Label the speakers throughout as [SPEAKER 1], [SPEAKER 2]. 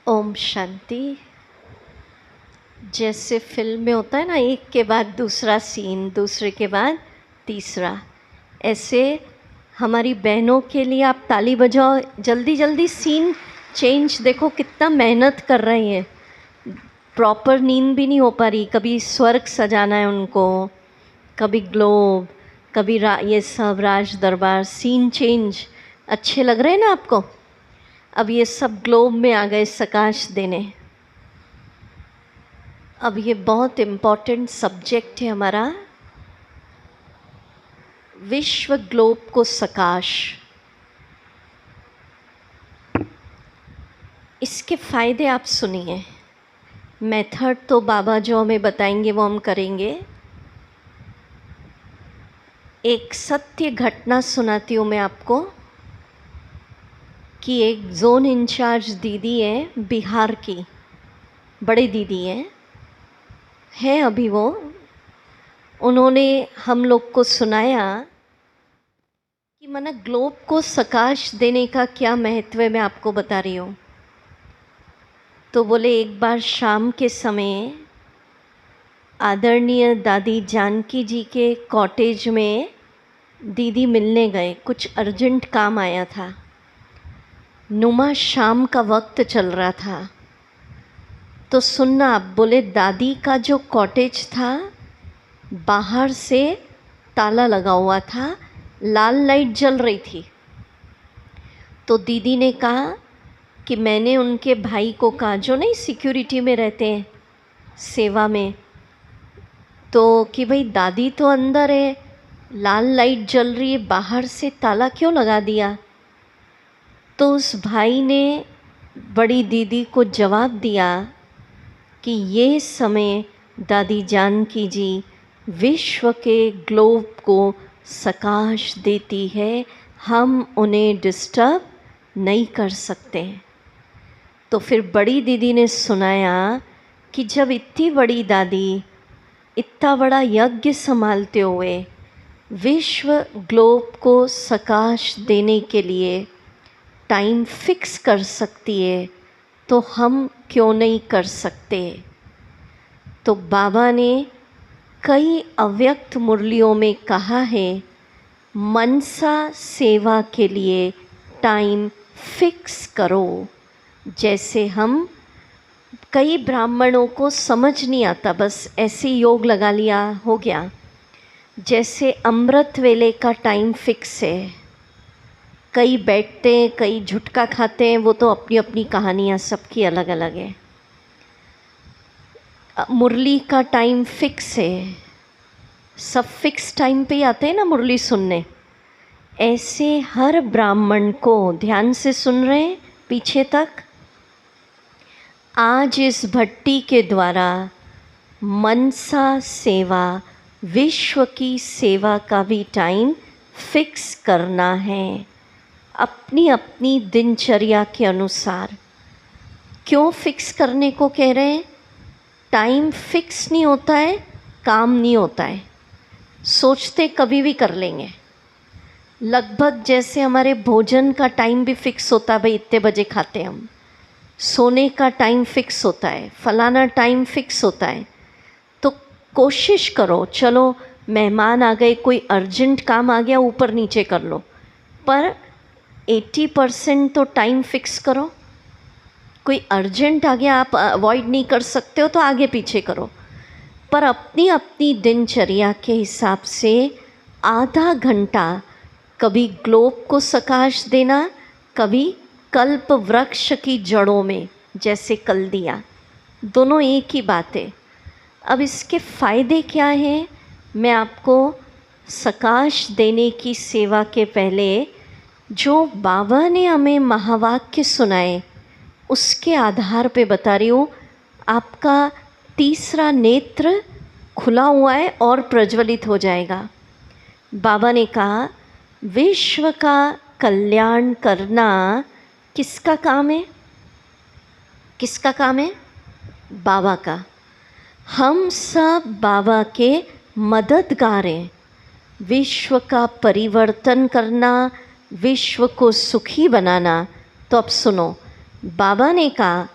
[SPEAKER 1] ओम शांति। जैसे फिल्म में होता है ना, एक के बाद दूसरा सीन, दूसरे के बाद तीसरा, ऐसे हमारी बहनों के लिए आप ताली बजाओ, जल्दी जल्दी सीन चेंज। देखो कितना मेहनत कर रही हैं, प्रॉपर नींद भी नहीं हो पा रही। कभी स्वर्ग सजाना है उनको, कभी ग्लोब, कभी ये सब राज दरबार, सीन चेंज। अच्छे लग रहे हैं ना आपको? अब ये सब ग्लोब में आ गए सकाश देने। अब ये बहुत इम्पॉर्टेंट सब्जेक्ट है हमारा, विश्व ग्लोब को सकाश। इसके फ़ायदे आप सुनिए। मेथड तो बाबा जो हमें बताएंगे वो हम करेंगे। एक सत्य घटना सुनाती हूँ मैं आपको कि एक जोन इंचार्ज दीदी है, बिहार की, बड़ी दीदी है अभी वो। उन्होंने हम लोग को सुनाया कि माना ग्लोब को सकाश देने का क्या महत्व है, मैं आपको बता रही हूँ। तो बोले एक बार शाम के समय आदरणीय दादी जानकी जी के कॉटेज में दीदी मिलने गए, कुछ अर्जेंट काम आया था। नुमा शाम का वक्त चल रहा था। तो सुनना आप, बोले दादी का जो कॉटेज था बाहर से ताला लगा हुआ था, लाल लाइट जल रही थी। तो दीदी ने कहा कि मैंने उनके भाई को कहा, जो नहीं सिक्योरिटी में रहते हैं सेवा में, तो कि भाई दादी तो अंदर है, लाल लाइट जल रही है, बाहर से ताला क्यों लगा दिया? तो उस भाई ने बड़ी दीदी को जवाब दिया कि ये समय दादी जानकी जी विश्व के ग्लोब को सकाश देती है, हम उन्हें डिस्टर्ब नहीं कर सकते। तो फिर बड़ी दीदी ने सुनाया कि जब इतनी बड़ी दादी इतना बड़ा यज्ञ संभालते हुए विश्व ग्लोब को सकाश देने के लिए टाइम फिक्स कर सकती है, तो हम क्यों नहीं कर सकते? तो बाबा ने कई अव्यक्त मुरलियों में कहा है, मनसा सेवा के लिए टाइम फिक्स करो। जैसे हम कई ब्राह्मणों को समझ नहीं आता, बस ऐसे योग लगा लिया हो गया। जैसे अमृत वेले का टाइम फिक्स है, कई बैठते हैं, कई झुटका खाते हैं, वो तो अपनी अपनी कहानियाँ सबकी अलग अलग है। मुरली का टाइम फिक्स है, सब फिक्स टाइम पे ही आते हैं ना मुरली सुनने। ऐसे हर ब्राह्मण को, ध्यान से सुन रहे हैं पीछे तक, आज इस भट्टी के द्वारा मनसा सेवा, विश्व की सेवा का भी टाइम फिक्स करना है, अपनी अपनी दिनचर्या के अनुसार। क्यों फिक्स करने को कह रहे हैं? टाइम फिक्स नहीं होता है, काम नहीं होता है। सोचते कभी भी कर लेंगे। लगभग जैसे हमारे भोजन का टाइम भी फिक्स होता है, भाई इतने बजे खाते हैं हम। सोने का टाइम फिक्स होता है, फलाना टाइम फिक्स होता है। तो कोशिश करो, चलो मेहमान आ गए, कोई अर्जेंट काम आ गया, ऊपर नीचे कर लो, पर 80% तो टाइम फिक्स करो। कोई अर्जेंट आ गया, आप अवॉइड नहीं कर सकते हो तो आगे पीछे करो, पर अपनी अपनी दिनचर्या के हिसाब से आधा घंटा कभी ग्लोब को सकाश देना, कभी कल्प वृक्ष की जड़ों में, जैसे कल दिया। दोनों एक ही बात है। अब इसके फ़ायदे क्या हैं, मैं आपको सकाश देने की सेवा के पहले जो बाबा ने हमें महावाक्य सुनाए उसके आधार पे बता रही हूँ। आपका तीसरा नेत्र खुला हुआ है और प्रज्वलित हो जाएगा। बाबा ने कहा, विश्व का कल्याण करना किसका काम है? किसका काम है? बाबा का। हम सब बाबा के मददगार हैं। विश्व का परिवर्तन करना, विश्व को सुखी बनाना। तो अब सुनो, बाबा ने कहा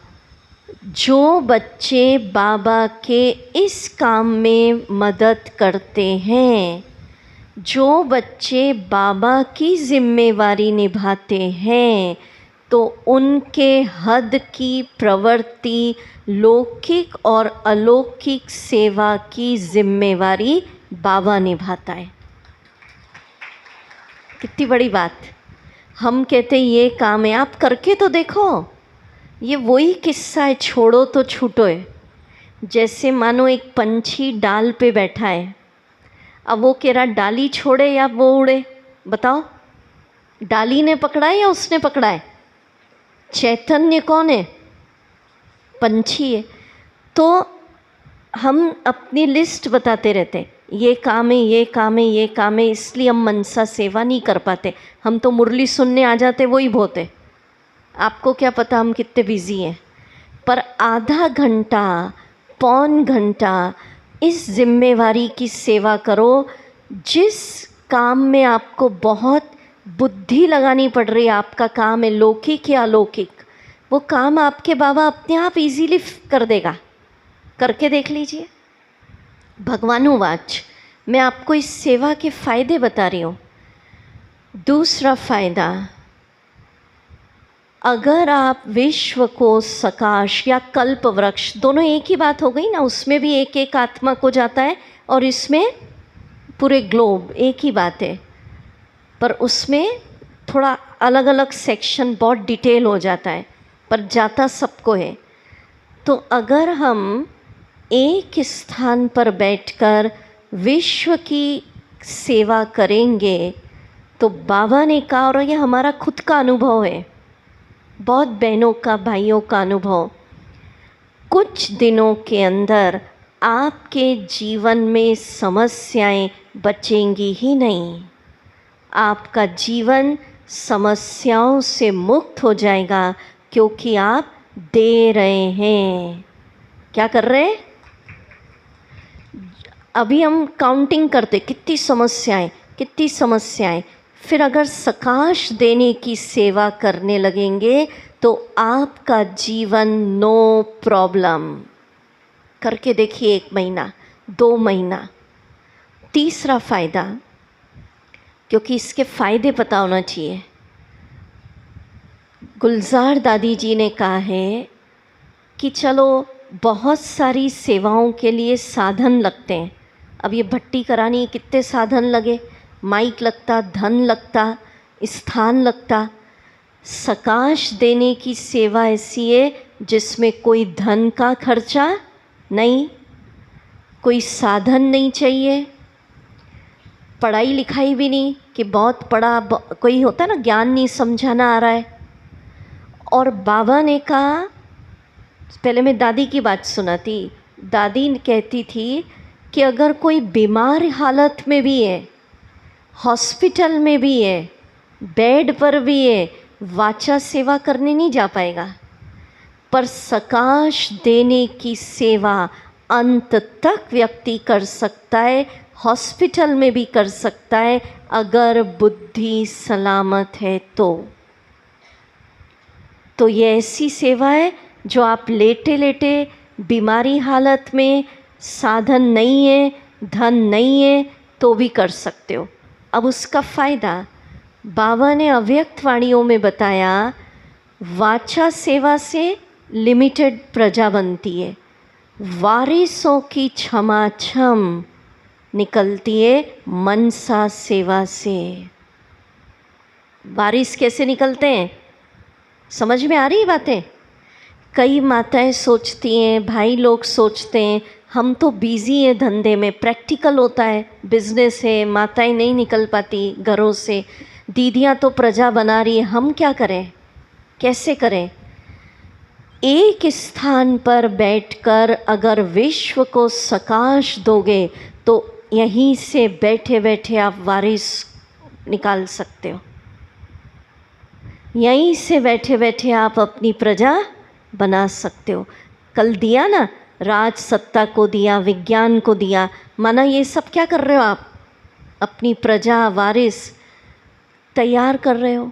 [SPEAKER 1] जो बच्चे बाबा के इस काम में मदद करते हैं, जो बच्चे बाबा की जिम्मेवारी निभाते हैं, तो उनके हद की प्रवृत्ति लौकिक और अलौकिक सेवा की जिम्मेवारी बाबा निभाता है। कितनी बड़ी बात। हम कहते ये काम है, आप करके तो देखो। ये वही किस्सा है, छोड़ो तो छूटो है। जैसे मानो एक पंछी डाल पे बैठा है, अब वो कह रहा डाली छोड़े या वो उड़े, बताओ। डाली ने पकड़ा है या उसने पकड़ा है? चैतन्य कौन है? पंछी है। तो हम अपनी लिस्ट बताते रहते हैं, ये काम है, ये काम है, ये काम है, इसलिए हम मनसा सेवा नहीं कर पाते। हम तो मुरली सुनने आ जाते, वही बहुत है। आपको क्या पता हम कितने बिजी हैं। पर आधा घंटा, पौन घंटा इस जिम्मेवारी की सेवा करो। जिस काम में आपको बहुत बुद्धि लगानी पड़ रही है, आपका काम है लौकिक या अलौकिक, वो काम आपके बाबा अपने आप इजीली कर देगा। करके देख लीजिए। भगवानुवाच, मैं आपको इस सेवा के फ़ायदे बता रही हूँ। दूसरा फ़ायदा, अगर आप विश्व को सकाश या कल्प वृक्ष, दोनों एक ही बात हो गई ना। उसमें भी एक एक आत्मा को जाता है और इसमें पूरे ग्लोब एक ही बात है, पर उसमें थोड़ा अलग अलग सेक्शन, बहुत डिटेल हो जाता है, पर जाता सबको है। तो अगर हम एक स्थान पर बैठकर विश्व की सेवा करेंगे तो बाबा ने कहा, और ये हमारा खुद का अनुभव है, बहुत बहनों का, भाइयों का अनुभव, कुछ दिनों के अंदर आपके जीवन में समस्याएं बचेंगी ही नहीं। आपका जीवन समस्याओं से मुक्त हो जाएगा, क्योंकि आप दे रहे हैं। क्या कर रहे हैं? अभी हम काउंटिंग करते, कितनी समस्याएं, कितनी समस्याएं। फिर अगर सकाश देने की सेवा करने लगेंगे तो आपका जीवन नो प्रॉब्लम। करके देखिए, 1 महीना, 2 महीना। तीसरा फ़ायदा, क्योंकि इसके फ़ायदे पता होना चाहिए। गुलजार दादी जी ने कहा है कि चलो बहुत सारी सेवाओं के लिए साधन लगते हैं। अब ये भट्टी करानी, कितने साधन लगे, माइक लगता, धन लगता, स्थान लगता। सकाश देने की सेवा ऐसी है जिसमें कोई धन का खर्चा नहीं, कोई साधन नहीं चाहिए, पढ़ाई लिखाई भी नहीं कि बहुत पढ़ा, कोई होता ना ज्ञान नहीं समझाना आ रहा है। और बाबा ने कहा, पहले मैं दादी की बात सुनाती। दादी कहती थी कि अगर कोई बीमार हालत में भी है, हॉस्पिटल में भी है, बेड पर भी है, वाचा सेवा करने नहीं जा पाएगा, पर सकाश देने की सेवा अंत तक व्यक्ति कर सकता है, हॉस्पिटल में भी कर सकता है, अगर बुद्धि सलामत है तो ये ऐसी सेवा है जो आप लेटे लेटे, बीमारी हालत में, साधन नहीं है, धन नहीं है, तो भी कर सकते हो। अब उसका फ़ायदा बाबा ने अव्यक्त वाणियों में बताया। वाचा सेवा से लिमिटेड प्रजा बनती है, वारिसों की छमाछम निकलती है मनसा सेवा से। वारिस कैसे निकलते हैं, समझ में आ रही बातें? कई माताएं सोचती हैं, भाई लोग सोचते हैं, हम तो बिज़ी हैं धंधे में, प्रैक्टिकल होता है, बिजनेस है, माताएं नहीं निकल पाती घरों से, दीदियां तो प्रजा बना रही है, हम क्या करें, कैसे करें? एक स्थान पर बैठकर अगर विश्व को सकाश दोगे तो यहीं से बैठे बैठे आप वारिस निकाल सकते हो। यहीं से बैठे बैठे आप अपनी प्रजा बना सकते हो। कल दिया ना, राज सत्ता को दिया, विज्ञान को दिया, माना ये सब क्या कर रहे हो आप? अपनी प्रजा, वारिस तैयार कर रहे हो।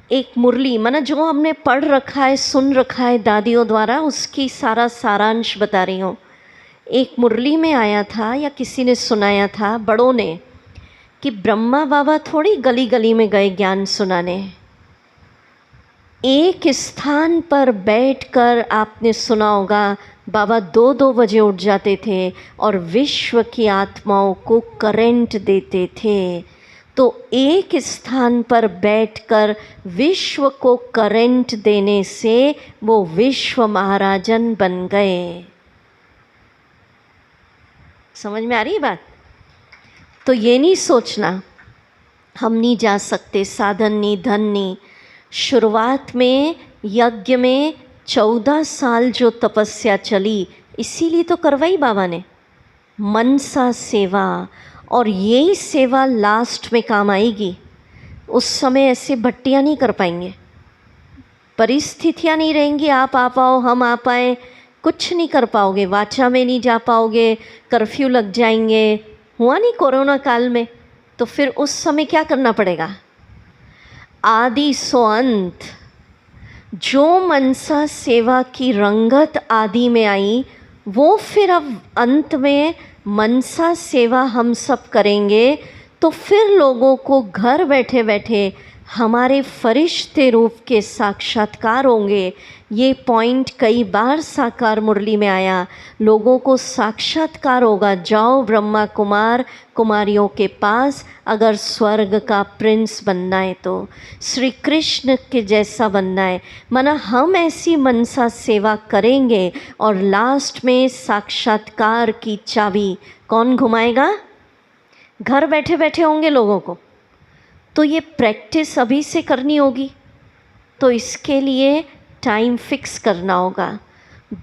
[SPEAKER 1] एक मुरली, माना जो हमने पढ़ रखा है, सुन रखा है दादियों द्वारा, उसकी सारा सारांश बता रही हूँ। एक मुरली में आया था या किसी ने सुनाया था बड़ों ने कि ब्रह्मा बाबा थोड़ी गली गली में गए ज्ञान सुनाने। एक स्थान पर बैठकर आपने सुना होगा बाबा 2-2 बजे उठ जाते थे और विश्व की आत्माओं को करंट देते थे। तो एक स्थान पर बैठकर विश्व को करंट देने से वो विश्व महाराजन बन गए। समझ में आ रही बात? तो ये नहीं सोचना हम नहीं जा सकते, साधन नहीं, धन नहीं। शुरुआत में यज्ञ में 14 साल जो तपस्या चली, इसीलिए तो करवाई बाबा ने, मनसा सेवा। और यही सेवा लास्ट में काम आएगी। उस समय ऐसे भट्टियाँ नहीं कर पाएंगे, परिस्थितियाँ नहीं रहेंगी, आप आ पाओ हम आ पाए, कुछ नहीं कर पाओगे, वाचा में नहीं जा पाओगे, कर्फ्यू लग जाएंगे। हुआ नहीं कोरोना काल में? तो फिर उस समय क्या करना पड़ेगा? आदि सो अंत। जो मनसा सेवा की रंगत आदि में आई, वो फिर अब अंत में मनसा सेवा हम सब करेंगे तो फिर लोगों को घर बैठे बैठे हमारे फरिश्ते रूप के साक्षात्कार होंगे। ये पॉइंट कई बार साकार मुरली में आया, लोगों को साक्षात्कार होगा। जाओ ब्रह्मा कुमार कुमारियों के पास, अगर स्वर्ग का प्रिंस बनना है तो श्री कृष्ण के जैसा बनना है। माना हम ऐसी मनसा सेवा करेंगे और लास्ट में साक्षात्कार की चाबी कौन घुमाएगा? घर बैठे बैठे होंगे लोगों को। तो ये प्रैक्टिस अभी से करनी होगी, तो इसके लिए टाइम फिक्स करना होगा।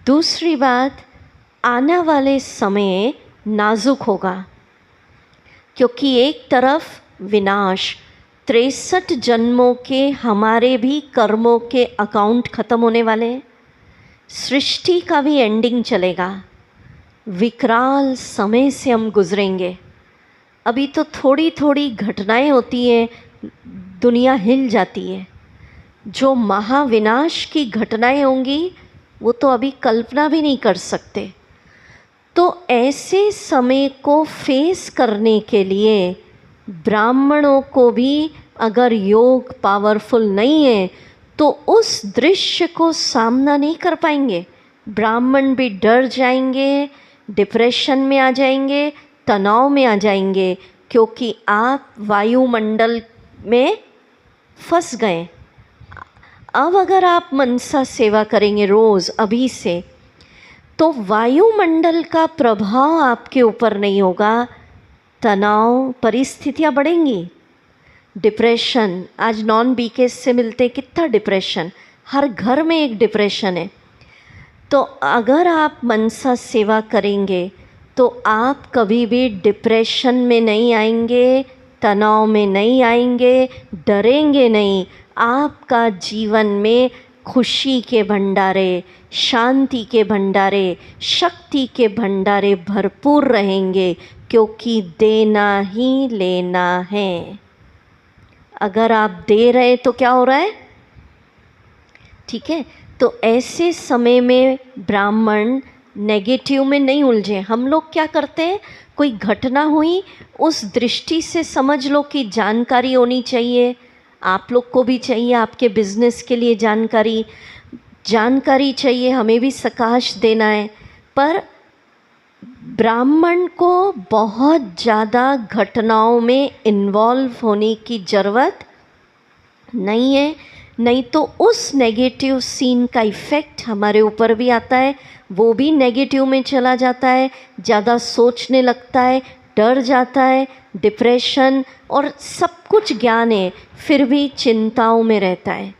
[SPEAKER 1] दूसरी बात, आने वाले समय नाजुक होगा, क्योंकि एक तरफ विनाश, 63 जन्मों के हमारे भी कर्मों के अकाउंट ख़त्म होने वाले हैं, सृष्टि का भी एंडिंग चलेगा, विकराल समय से हम गुजरेंगे। अभी तो थोड़ी थोड़ी घटनाएं होती हैं, दुनिया हिल जाती है। जो महाविनाश की घटनाएं होंगी वो तो अभी कल्पना भी नहीं कर सकते। तो ऐसे समय को फेस करने के लिए ब्राह्मणों को भी अगर योग पावरफुल नहीं है तो उस दृश्य को सामना नहीं कर पाएंगे। ब्राह्मण भी डर जाएंगे, डिप्रेशन में आ जाएंगे, तनाव में आ जाएंगे, क्योंकि आप वायुमंडल में फंस गए। अब अगर आप मनसा सेवा करेंगे रोज़ अभी से, तो वायुमंडल का प्रभाव आपके ऊपर नहीं होगा, तनाव, परिस्थितियाँ बढ़ेंगी, डिप्रेशन। आज नॉन बीकेस से मिलते कितना डिप्रेशन, हर घर में एक डिप्रेशन है। तो अगर आप मनसा सेवा करेंगे तो आप कभी भी डिप्रेशन में नहीं आएंगे, तनाव में नहीं आएंगे, डरेंगे नहीं। आपका जीवन में खुशी के भंडारे, शांति के भंडारे, शक्ति के भंडारे भरपूर रहेंगे, क्योंकि देना ही लेना है। अगर आप दे रहे तो क्या हो रहा है? ठीक है। तो ऐसे समय में ब्राह्मण नेगेटिव में नहीं उलझे। हम लोग क्या करते हैं, कोई घटना हुई उस दृष्टि से समझ लो कि जानकारी होनी चाहिए, आप लोग को भी चाहिए, आपके बिजनेस के लिए जानकारी चाहिए, हमें भी सकाश देना है। पर ब्राह्मण को बहुत ज़्यादा घटनाओं में इन्वॉल्व होने की ज़रूरत नहीं है, नहीं तो उस नेगेटिव सीन का इफ़ेक्ट हमारे ऊपर भी आता है, वो भी नेगेटिव में चला जाता है, ज़्यादा सोचने लगता है, डर जाता है, डिप्रेशन, और सब कुछ ज्ञान है फिर भी चिंताओं में रहता है।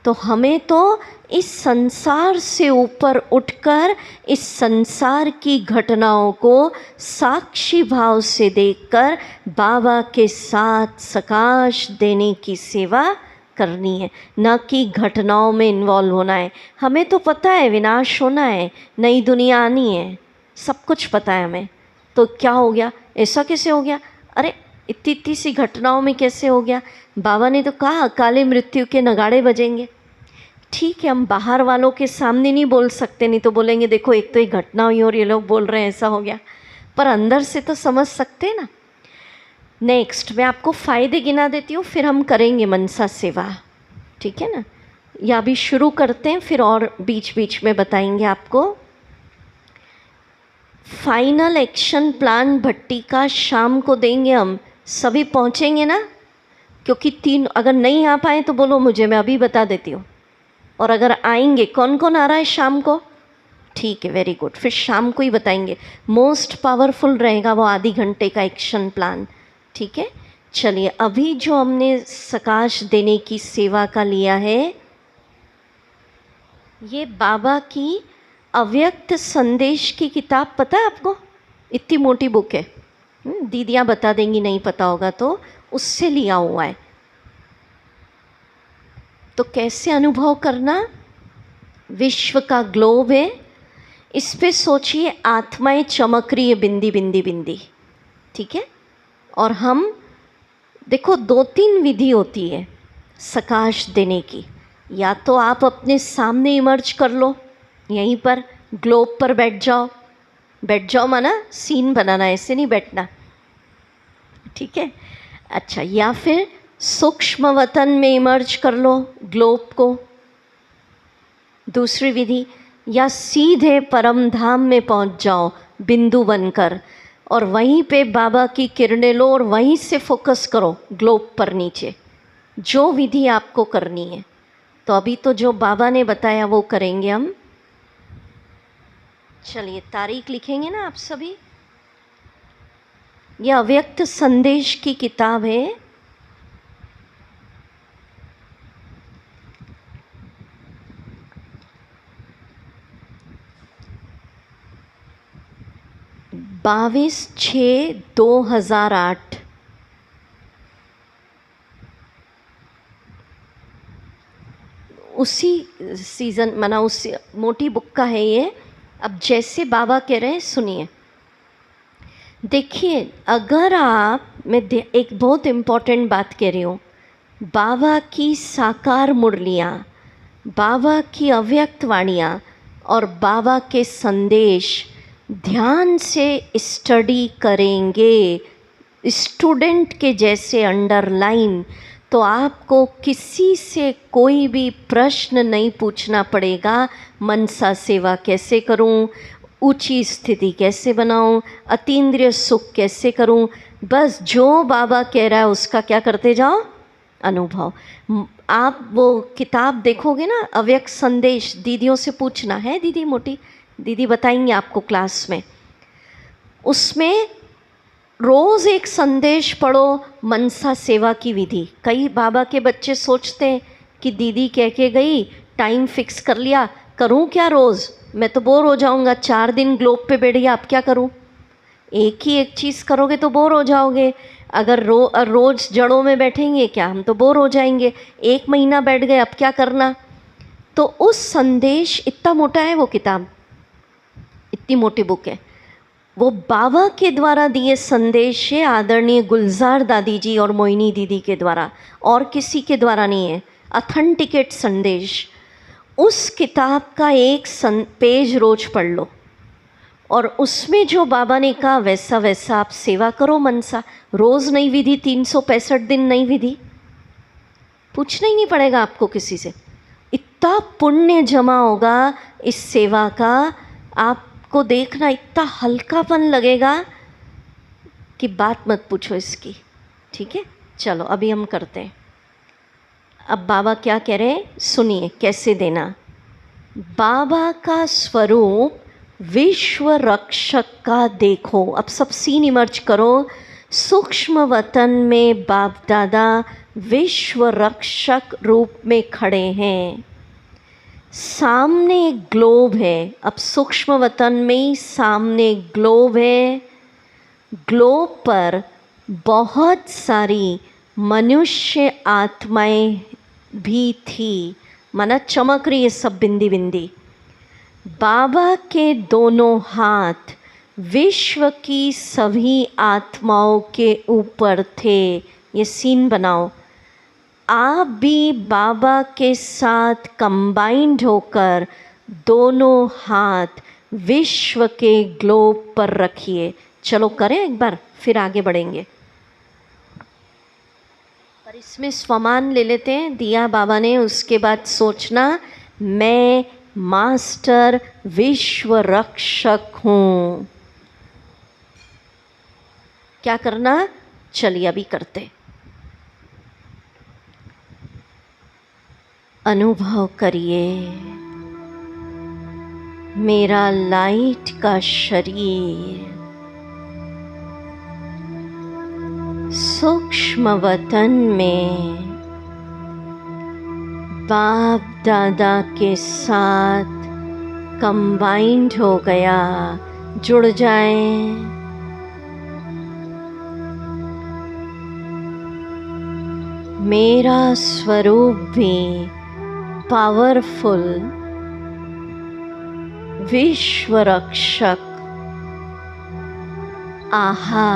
[SPEAKER 1] तो हमें तो इस संसार से ऊपर उठकर इस संसार की घटनाओं को साक्षी भाव से देखकर बाबा के साथ सकाश देने की सेवा करनी है, न कि घटनाओं में इन्वॉल्व होना है। हमें तो पता है विनाश होना है, नई दुनिया आनी है, सब कुछ पता है हमें। तो क्या हो गया, ऐसा कैसे हो गया? अरे इतनी इतनी सी घटनाओं में कैसे हो गया? बाबा ने तो कहा अकाले मृत्यु के नगाड़े बजेंगे। ठीक है, हम बाहर वालों के सामने नहीं बोल सकते, नहीं तो बोलेंगे देखो एक तो ये घटना हुई और ये लोग बोल रहे हैं ऐसा हो गया, पर अंदर से तो समझ सकते हैं ना। नेक्स्ट मैं आपको फ़ायदे गिना देती हूँ, फिर हम करेंगे मनसा सेवा, ठीक है ना। या अभी शुरू करते हैं, फिर और बीच बीच में बताएंगे आपको। फाइनल एक्शन प्लान भट्टी का शाम को देंगे हम, सभी पहुँचेंगे ना? क्योंकि 3 अगर नहीं आ पाए तो बोलो मुझे, मैं अभी बता देती हूँ। और अगर आएंगे, कौन कौन आ रहा है शाम को? ठीक है, वेरी गुड, फिर शाम को ही बताएंगे। मोस्ट पावरफुल रहेगा वो आधी घंटे का एक्शन प्लान, ठीक है। चलिए, अभी जो हमने सकाश देने की सेवा का लिया है, ये बाबा की अव्यक्त संदेश की किताब, पता है आपको? इतनी मोटी बुक है, दीदियाँ बता देंगी नहीं पता होगा तो, उससे लिया हुआ है। तो कैसे अनुभव करना? विश्व का ग्लोब है, इस पे सोचिए आत्माएं चमक रही है बिंदी बिंदी बिंदी, ठीक है। और हम देखो 2-3 विधि होती है सकाश देने की। या तो आप अपने सामने इमर्ज कर लो, यहीं पर ग्लोब पर बैठ जाओ माना सीन बनाना, ऐसे नहीं बैठना, ठीक है। अच्छा, या फिर सूक्ष्म वतन में इमर्ज कर लो ग्लोब को, दूसरी विधि। या सीधे परम धाम में पहुंच जाओ बिंदु बनकर, और वहीं पे बाबा की किरणें लो और वहीं से फोकस करो ग्लोब पर नीचे। जो विधि आपको करनी है, तो अभी तो जो बाबा ने बताया वो करेंगे हम। चलिए, तारीख लिखेंगे ना आप सभी? यह अव्यक्त संदेश की किताब है। बाईस 6/2008। उसी सीज़न माना उसी मोटी बुक का है ये। अब जैसे बाबा कह रहे हैं सुनिए। देखिए, अगर मैं एक बहुत इम्पोर्टेंट बात कह रही हूँ, बाबा की साकार मुरलियाँ, बाबा की अव्यक्त वाणियाँ और बाबा के संदेश ध्यान से स्टडी करेंगे स्टूडेंट के जैसे अंडरलाइन, तो आपको किसी से कोई भी प्रश्न नहीं पूछना पड़ेगा। मनसा सेवा कैसे करूं, ऊंची स्थिति कैसे बनाऊं, अतीन्द्रिय सुख कैसे करूं, बस जो बाबा कह रहा है उसका क्या करते जाओ, अनुभव। आप वो किताब देखोगे ना, अव्यक्त संदेश, दीदियों से पूछना है, दीदी मोटी दीदी बताएंगे आपको क्लास में। उसमें रोज़ एक संदेश पढ़ो, मनसा सेवा की विधि। कई बाबा के बच्चे सोचते हैं कि दीदी कह के गई, टाइम फिक्स कर लिया, करूं क्या रोज़, मैं तो बोर हो जाऊंगा। 4 दिन ग्लोब पे बैठ गया, अब क्या करूं? एक ही एक चीज़ करोगे तो बोर हो जाओगे। अगर रोज़ जड़ों में बैठेंगे क्या, हम तो बोर हो जाएंगे। 1 महीना बैठ गए, अब क्या करना? तो उस संदेश, इतना मोटा है वो किताब, इतनी मोटी बुक है, वो बाबा के द्वारा दिए संदेश है, आदरणीय गुलजार दादी जी और मोहिनी दीदी के द्वारा, और किसी के द्वारा नहीं है। ऑथेंटिकेट संदेश। उस किताब का एक पेज रोज पढ़ लो, और उसमें जो बाबा ने कहा वैसा वैसा आप सेवा करो मनसा। रोज़ नई विधि, 365 दिन नई विधि, पूछना ही नहीं पड़ेगा आपको किसी से। इतना पुण्य जमा होगा इस सेवा का, आपको देखना इतना हल्कापन लगेगा कि बात मत पूछो इसकी, ठीक है। चलो अभी हम करते हैं। अब बाबा क्या कह रहे हैं सुनिए, कैसे देना। बाबा का स्वरूप विश्व रक्षक का देखो। अब सब सीन इमर्ज करो। सूक्ष्म वतन में बाप दादा विश्व रक्षक रूप में खड़े हैं। सामने एक ग्लोब है। अब सूक्ष्म वतन में सामने ग्लोब है। ग्लोब पर बहुत सारी मनुष्य आत्माएं भी थी, माना चमक रही है सब बिंदी बिंदी। बाबा के दोनों हाथ विश्व की सभी आत्माओं के ऊपर थे। ये सीन बनाओ, आप भी बाबा के साथ कंबाइंड होकर दोनों हाथ विश्व के ग्लोब पर रखिए। चलो करें एक बार, फिर आगे बढ़ेंगे। पर इसमें स्वमान ले लेते हैं, दिया बाबा ने। उसके बाद सोचना, मैं मास्टर विश्व रक्षक हूँ। क्या करना? चलिए अभी करते। अनुभव करिए, मेरा लाइट का शरीर सूक्ष्म वतन में बाप दादा के साथ कंबाइंड हो गया। जुड़ जाएं। मेरा स्वरूप भी पावरफुल विश्व रक्षक। आहा,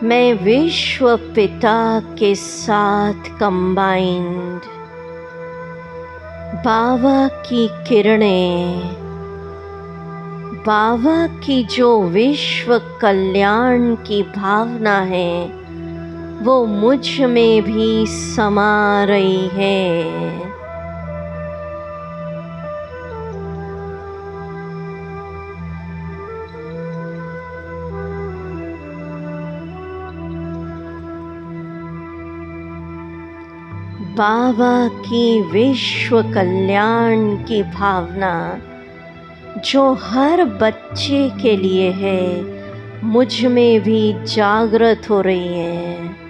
[SPEAKER 1] मैं विश्व पिता के साथ कंबाइंड। बाबा की किरणें, बाबा की जो विश्व कल्याण की भावना है वो मुझ में भी समा रही है। बाबा की विश्व कल्याण की भावना जो हर बच्चे के लिए है, मुझ में भी जागृत हो रही है।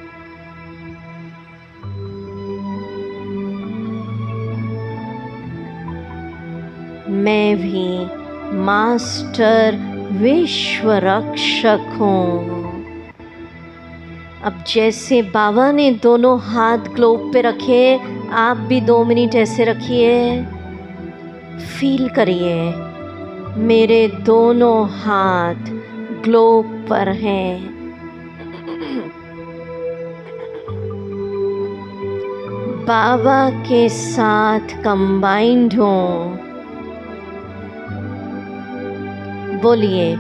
[SPEAKER 1] मैं भी मास्टर विश्व रक्षक हूँ। अब जैसे बाबा ने दोनों हाथ ग्लोब पे रखे, आप भी 2 मिनट ऐसे रखिए। फील करिए, मेरे दोनों हाथ ग्लोब पर हैं। बाबा के साथ कंबाइंड हूँ। बोलिए,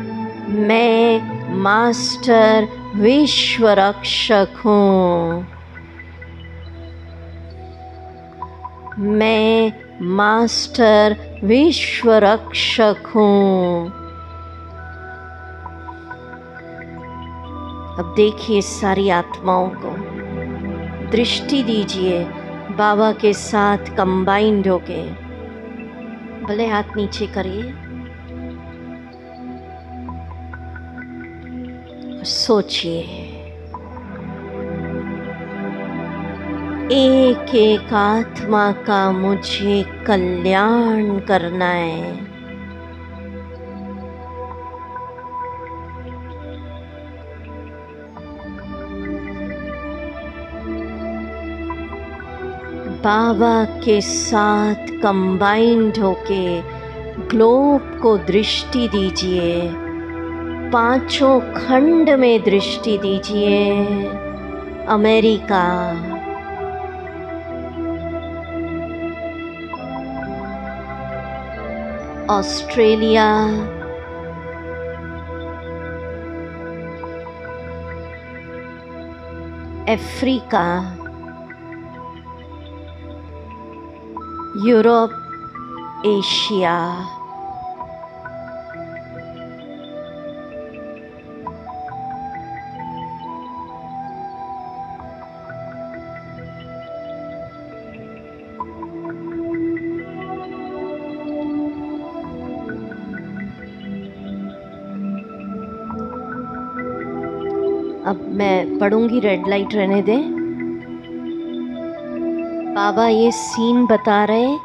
[SPEAKER 1] मैं मास्टर विश्व रक्षक हूँ। मैं मास्टर विश्व रक्षक हूँ। अब देखिए सारी आत्माओं को दृष्टि दीजिए, बाबा के साथ कंबाइंड होके। भले हाथ नीचे करिए, सोचिए, एक एक आत्मा का मुझे कल्याण करना है। बाबा के साथ कंबाइंड होके ग्लोब को दृष्टि दीजिए। 5 खंड में दृष्टि दीजिए। America, Australia, Africa, Europe, Asia, अब मैं पढ़ूंगी, रेड लाइट रहने दें। बाबा ये सीन बता रहे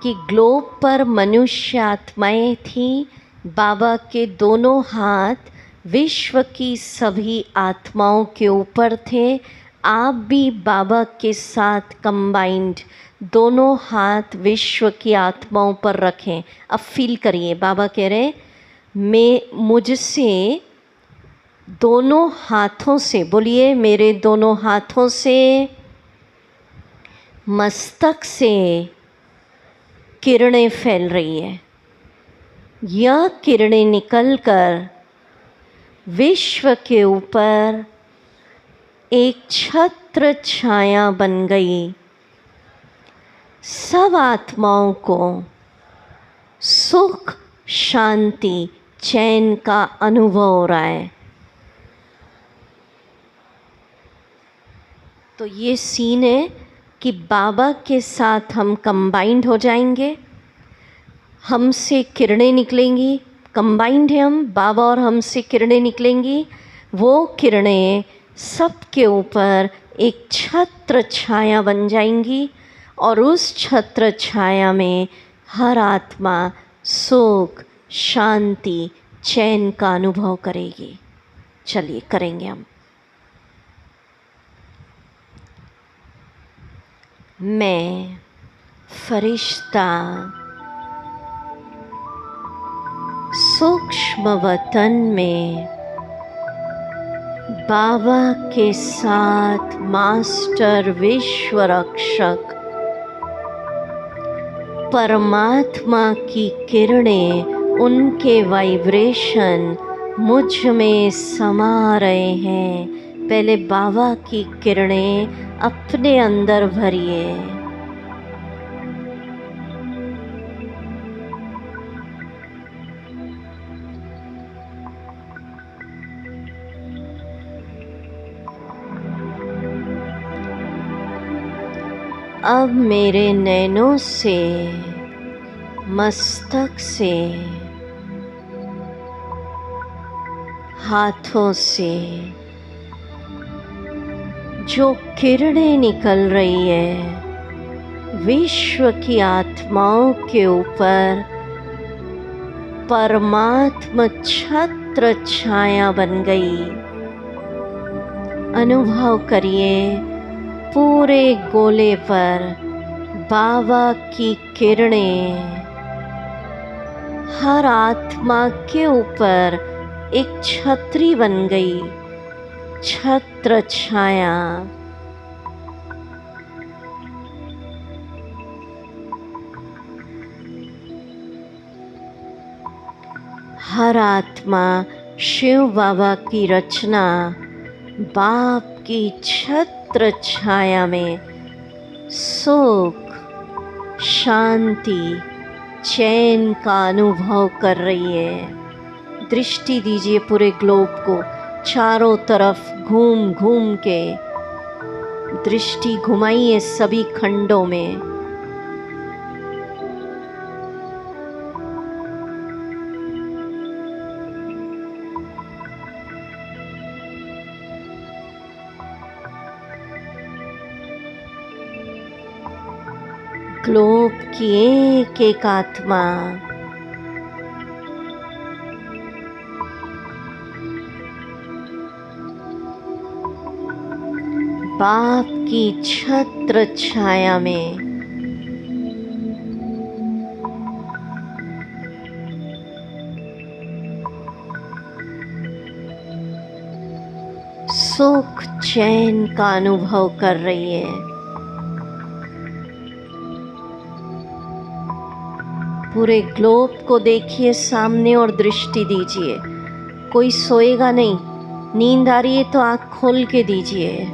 [SPEAKER 1] कि ग्लोब पर मनुष्य आत्माएं थी। बाबा के दोनों हाथ विश्व की सभी आत्माओं के ऊपर थे। आप भी बाबा के साथ कंबाइंड दोनों हाथ विश्व की आत्माओं पर रखें। अब फील करिए, बाबा कह रहे मुझसे दोनों हाथों से, बोलिए, मेरे दोनों हाथों से मस्तक से किरणें फैल रही है। यह किरणें निकलकर विश्व के ऊपर एक छत्र छाया बन गई। सब आत्माओं को सुख, शांति, चैन का अनुभव हो रहा है। तो ये सीन है कि बाबा के साथ हम कंबाइंड हो जाएंगे, हमसे किरणें निकलेंगी। कंबाइंड है हम, बाबा और हमसे किरणें निकलेंगी। वो किरणें सबके ऊपर एक छत्र छाया बन जाएंगी और उस छत्र छाया में हर आत्मा सुख, शांति, चैन का अनुभव करेगी। चलिए करेंगे हम। मैं फरिश्ता सूक्ष्म वतन में बाबा के साथ मास्टर विश्व रक्षक परमात्मा की किरणें, उनके वाइब्रेशन मुझ में समा रहे हैं। पहले बाबा की किरणें अपने अंदर भरिए। अब मेरे नैनों से, मस्तक से, हाथों से जो किरणें निकल रही है विश्व की आत्माओं के ऊपर परमात्मा छत्र छाया बन गई। अनुभव करिए, पूरे गोले पर बाबा की किरणें हर आत्मा के ऊपर एक छतरी बन गई, छत्र छाया। हर आत्मा शिव बाबा की रचना बाप की छत्र छाया में सुख, शांति, चैन का अनुभव कर रही है। दृष्टि दीजिए पूरे ग्लोब को, चारों तरफ घूम घूम के दृष्टि घुमाइए सभी खंडों में। ग्लोब की एक एक आत्मा बाप की छत्र छाया में सुख, चैन का अनुभव कर रही है। पूरे ग्लोब को देखिए सामने और दृष्टि दीजिए। कोई सोएगा नहीं, नींद आ रही है तो आँख खोल के दीजिए।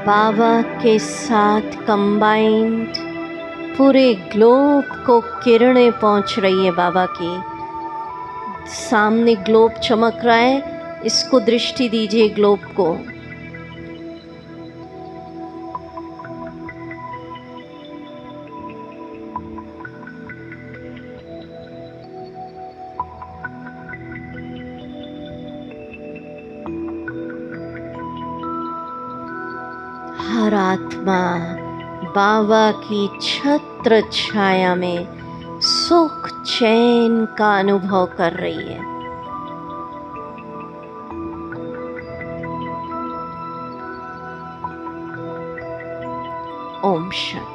[SPEAKER 1] बाबा के साथ कंबाइंड पूरे ग्लोब को किरणें पहुंच रही है। बाबा की सामने ग्लोब चमक रहा है, इसको दृष्टि दीजिए ग्लोब को। हर आत्मा बाबा की छत्र छाया में सुख चैन का अनुभव कर रही है। ओम शांति।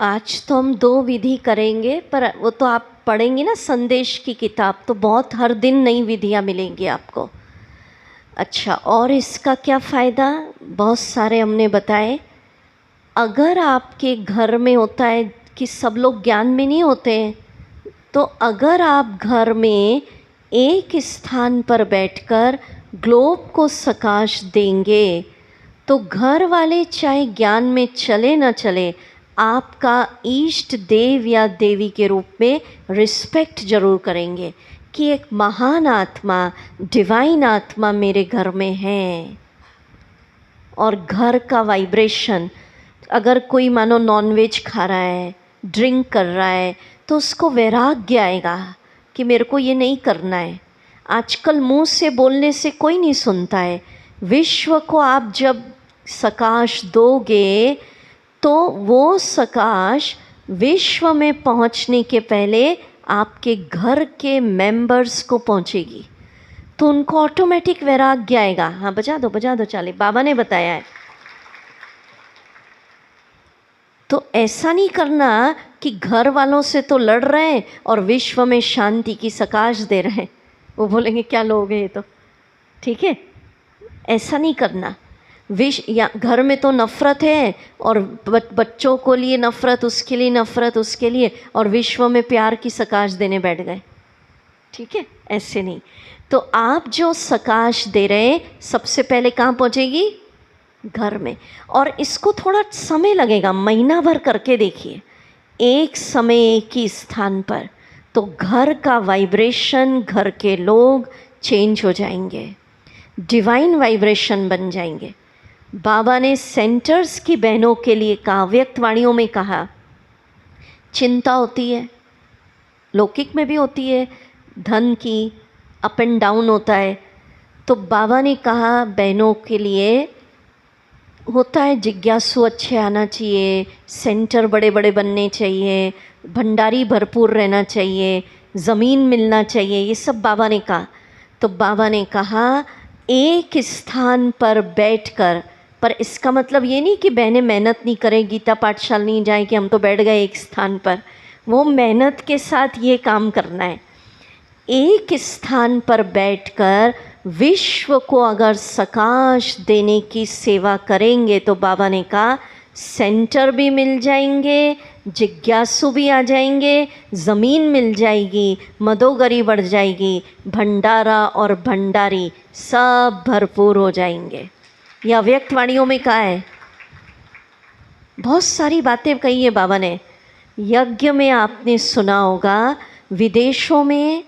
[SPEAKER 1] आज तो हम 2 विधि करेंगे, पर वो तो आप पढ़ेंगे ना संदेश की किताब, तो बहुत हर दिन नई विधियाँ मिलेंगी आपको। अच्छा, और इसका क्या फ़ायदा? बहुत सारे हमने बताए। अगर आपके घर में होता है कि सब लोग ज्ञान में नहीं होते हैं, तो अगर आप घर में एक स्थान पर बैठकर ग्लोब को प्रकाश देंगे, तो घर वाले चाहे ज्ञान में चले न चले, आपका इष्ट देव या देवी के रूप में रिस्पेक्ट जरूर करेंगे कि एक महान आत्मा, डिवाइन आत्मा मेरे घर में है। और घर का वाइब्रेशन, अगर कोई मानो नॉनवेज खा रहा है, ड्रिंक कर रहा है, तो उसको वैराग्य आएगा कि मेरे को ये नहीं करना है। आजकल मुंह से बोलने से कोई नहीं सुनता है। विश्व को आप जब प्रकाश दोगे, तो वो प्रकाश विश्व में पहुंचने के पहले आपके घर के मेंबर्स को पहुंचेगी, तो उनको ऑटोमेटिक वैराग्य आएगा। हाँ, बजा दो चाले, बाबा ने बताया है। तो ऐसा नहीं करना कि घर वालों से तो लड़ रहे हैं और विश्व में शांति की प्रकाश दे रहे हैं। वो बोलेंगे क्या लोग हैं ये तो, ठीक है, ऐसा नहीं करना। या घर में तो नफ़रत है और बच्चों को लिए नफ़रत, उसके लिए नफ़रत, उसके लिए, और विश्व में प्यार की प्रकाश देने बैठ गए, ठीक है, ऐसे नहीं। तो आप जो प्रकाश दे रहे हैं, सबसे पहले कहाँ पहुँचेगी? घर में। और इसको थोड़ा समय लगेगा, महीना भर करके देखिए, एक समय एक ही स्थान पर, तो घर का वाइब्रेशन, घर के लोग चेंज हो जाएंगे, डिवाइन वाइब्रेशन बन जाएंगे। बाबा ने सेंटर्स की बहनों के लिए कहा, व्यक्त वाणियों में कहा, चिंता होती है, लौकिक में भी होती है, धन की अप एंड डाउन होता है, तो बाबा ने कहा बहनों के लिए होता है, जिज्ञासु अच्छे आना चाहिए, सेंटर बड़े बड़े बनने चाहिए, भंडारी भरपूर रहना चाहिए, ज़मीन मिलना चाहिए, ये सब बाबा ने कहा। तो बाबा ने कहा एक स्थान पर बैठकर, पर इसका मतलब ये नहीं कि बहनें मेहनत नहीं करें, गीता पाठशाला नहीं जाएं कि हम तो बैठ गए एक स्थान पर। वो मेहनत के साथ ये काम करना है। एक स्थान पर बैठकर विश्व को अगर प्रकाश देने की सेवा करेंगे, तो बाबा ने कहा सेंटर भी मिल जाएंगे, जिज्ञासु भी आ जाएंगे, ज़मीन मिल जाएगी, मदोगरी बढ़ जाएगी, भंडारा और भंडारी सब भरपूर हो जाएंगे। यह व्यक्त वाणियों में कहा है, बहुत सारी बातें कही है बाबा ने। यज्ञ में आपने सुना होगा, विदेशों में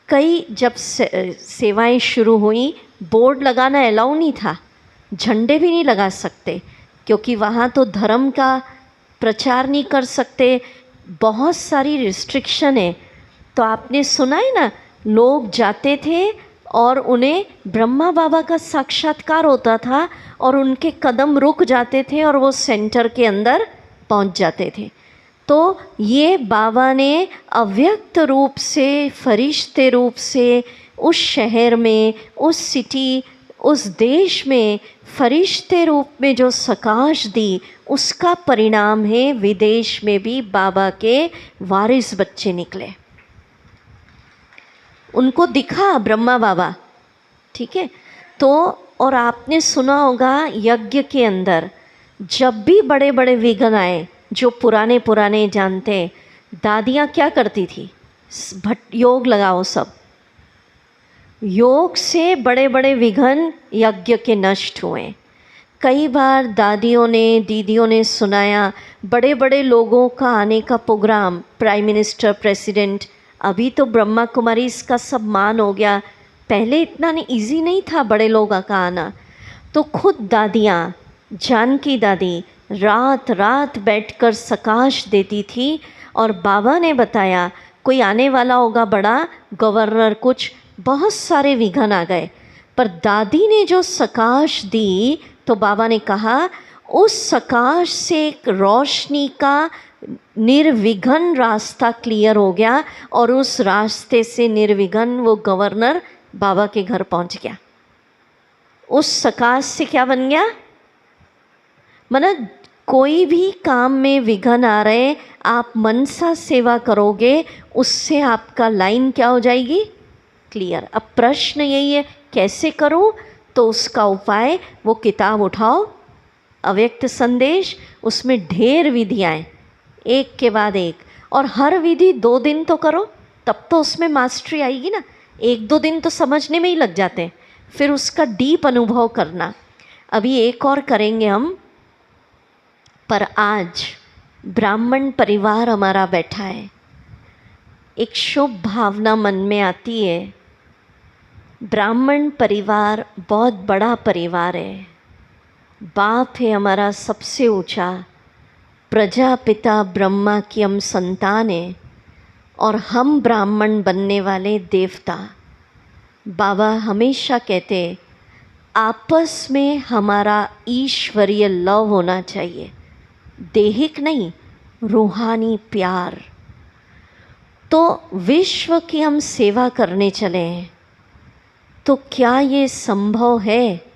[SPEAKER 1] कई जब सेवाएं शुरू हुई, बोर्ड लगाना अलाउ नहीं था, झंडे भी नहीं लगा सकते, क्योंकि वहाँ तो धर्म का प्रचार नहीं कर सकते, बहुत सारी रिस्ट्रिक्शन है। तो आपने सुना है ना, लोग जाते थे और उन्हें ब्रह्मा बाबा का साक्षात्कार होता था और उनके कदम रुक जाते थे और वो सेंटर के अंदर पहुंच जाते थे। तो ये बाबा ने अव्यक्त रूप से, फरिश्ते रूप से उस शहर में, उस सिटी, उस देश में फरिश्ते रूप में जो प्रकाश दी, उसका परिणाम है विदेश में भी बाबा के वारिस बच्चे निकले। उनको दिखा ब्रह्मा बाबा, ठीक है। तो और आपने सुना होगा यज्ञ के अंदर जब भी बड़े बड़े विघ्न आए, जो पुराने जानते, दादियाँ क्या करती थी, योग लगाओ, सब योग से बड़े बड़े विघ्न यज्ञ के नष्ट हुए। कई बार दादियों ने, दीदियों ने सुनाया, बड़े बड़े लोगों का आने का प्रोग्राम, प्राइम मिनिस्टर, प्रेसिडेंट, अभी तो ब्रह्मा कुमारी इसका सब मान हो गया, पहले इतना इजी नहीं था बड़े लोगों का आना। तो खुद दादियाँ, जानकी दादी रात रात बैठकर प्रकाश देती थी, और बाबा ने बताया कोई आने वाला होगा बड़ा गवर्नर, कुछ बहुत सारे विघ्न आ गए, पर दादी ने जो प्रकाश दी, तो बाबा ने कहा उस सकाश से एक रोशनी का निर्विघ्न रास्ता क्लियर हो गया और उस रास्ते से निर्विघ्न वो गवर्नर बाबा के घर पहुंच गया। उस सकाश से क्या बन गया? मतलब कोई भी काम में विघ्न आ रहे, आप मनसा सेवा करोगे, उससे आपका लाइन क्या हो जाएगी? क्लियर। अब प्रश्न यही है कैसे करूं? तो उसका उपाय वो किताब उठाओ, अव्यक्त संदेश, उसमें ढेर विधियाँ हैं, एक के बाद एक, और हर विधि 2 दिन तो करो, तब तो उसमें मास्टरी आएगी ना। 1-2 दिन तो समझने में ही लग जाते हैं, फिर उसका डीप अनुभव करना। अभी एक और करेंगे हम, पर आज ब्राह्मण परिवार हमारा बैठा है, एक शुभ भावना मन में आती है। ब्राह्मण परिवार बहुत बड़ा परिवार है, बाप है हमारा सबसे ऊंचा, प्रजापिता ब्रह्मा की हम संतान हैं और हम ब्राह्मण बनने वाले देवता। बाबा हमेशा कहते आपस में हमारा ईश्वरीय लव होना चाहिए, देहिक नहीं, रूहानी प्यार। तो विश्व की हम सेवा करने चले हैं, तो क्या ये संभव है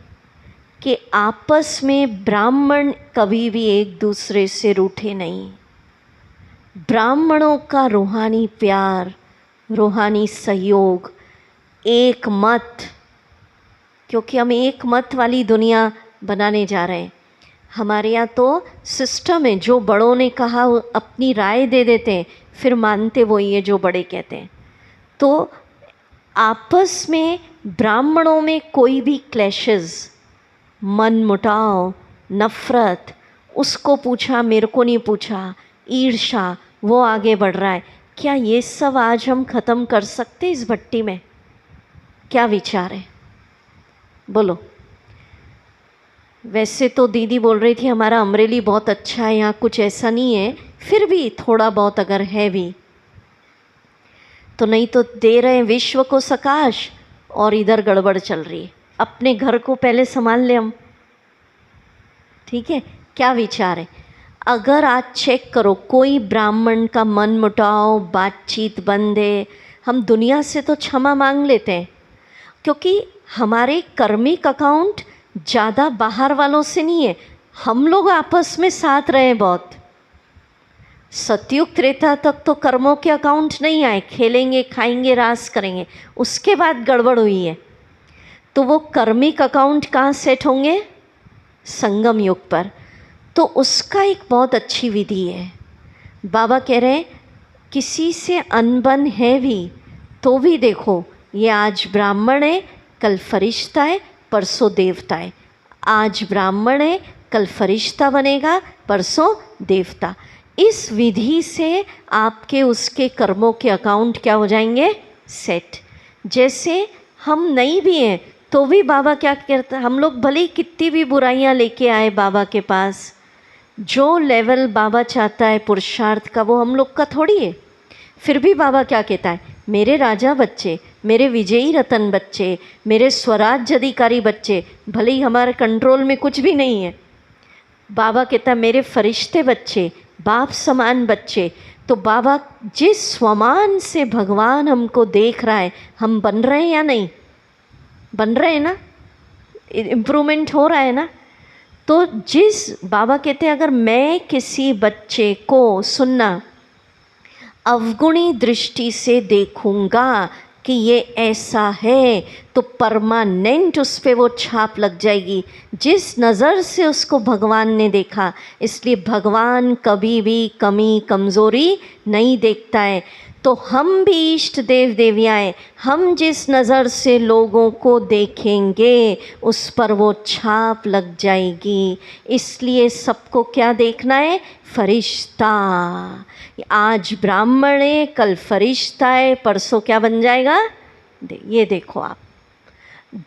[SPEAKER 1] कि आपस में ब्राह्मण कभी भी एक दूसरे से रूठे नहीं? ब्राह्मणों का रूहानी प्यार, रूहानी सहयोग, एक मत, क्योंकि हम एक मत वाली दुनिया बनाने जा रहे हैं। हमारे यहाँ तो सिस्टम है, जो बड़ों ने कहा अपनी राय दे देते हैं, फिर मानते वही है जो बड़े कहते हैं। तो आपस में ब्राह्मणों में कोई भी क्लैशेस, मन मुटाव, नफ़रत, उसको पूछा मेरे को नहीं पूछा, ईर्ष्या, वो आगे बढ़ रहा है, क्या ये सब आज हम ख़त्म कर सकते इस भट्टी में? क्या विचार है? बोलो। वैसे तो दीदी बोल रही थी हमारा अमरेली बहुत अच्छा है, यहाँ कुछ ऐसा नहीं है, फिर भी थोड़ा बहुत अगर है भी तो, नहीं तो दे रहे हैं विश्व को सकाश और इधर गड़बड़ चल रही है। अपने घर को पहले संभाल ले हम, ठीक है? क्या विचार है? अगर आज चेक करो कोई ब्राह्मण का मन मुटाव, बातचीत बंद है, हम दुनिया से तो क्षमा मांग लेते हैं, क्योंकि हमारे कर्मिक अकाउंट ज़्यादा बाहर वालों से नहीं है, हम लोग आपस में साथ रहे बहुत। सतयुग त्रेता तक तो कर्मों के अकाउंट नहीं आए, खेलेंगे खाएंगे रास करेंगे, उसके बाद गड़बड़ हुई है। तो वो कर्मिक अकाउंट कहाँ सेट होंगे? संगम युग पर। तो उसका एक बहुत अच्छी विधि है। बाबा कह रहे हैं किसी से अनबन है भी तो भी देखो, ये आज ब्राह्मण है, कल फरिश्ता है, परसों देवता है। आज ब्राह्मण है, कल फरिश्ता बनेगा, परसों देवता। इस विधि से आपके उसके कर्मों के अकाउंट क्या हो जाएंगे? सेट। जैसे हम नहीं भी हैं तो भी बाबा क्या करता है, हम लोग भले ही कितनी भी बुराइयां लेके आए बाबा के पास, जो लेवल बाबा चाहता है पुरुषार्थ का वो हम लोग का थोड़ी है। फिर भी बाबा क्या कहता है, मेरे राजा बच्चे, मेरे विजयी रतन बच्चे, मेरे स्वराज्य अधिकारी बच्चे, भले ही हमारे कंट्रोल में कुछ भी नहीं है, बाबा कहता है मेरे फरिश्ते बच्चे, बाप समान बच्चे। तो बाबा जिस स्वमान से भगवान हमको देख रहा है, हम बन रहे हैं या नहीं? बन रहे हैं ना? इम्प्रूवमेंट हो रहा है ना? तो जिस बाबा कहते हैं अगर मैं किसी बच्चे को, सुनना, अवगुणी दृष्टि से देखूंगा कि ये ऐसा है, तो परमानेंट उस पर वो छाप लग जाएगी, जिस नज़र से उसको भगवान ने देखा। इसलिए भगवान कभी भी कमी कमज़ोरी नहीं देखता है। तो हम भी इष्ट देव देवियाँ, हम जिस नज़र से लोगों को देखेंगे उस पर वो छाप लग जाएगी। इसलिए सबको क्या देखना है? फरिश्ता। आज ब्राह्मण है, कल फरिश्ता है, परसों क्या बन जाएगा? ये देखो आप,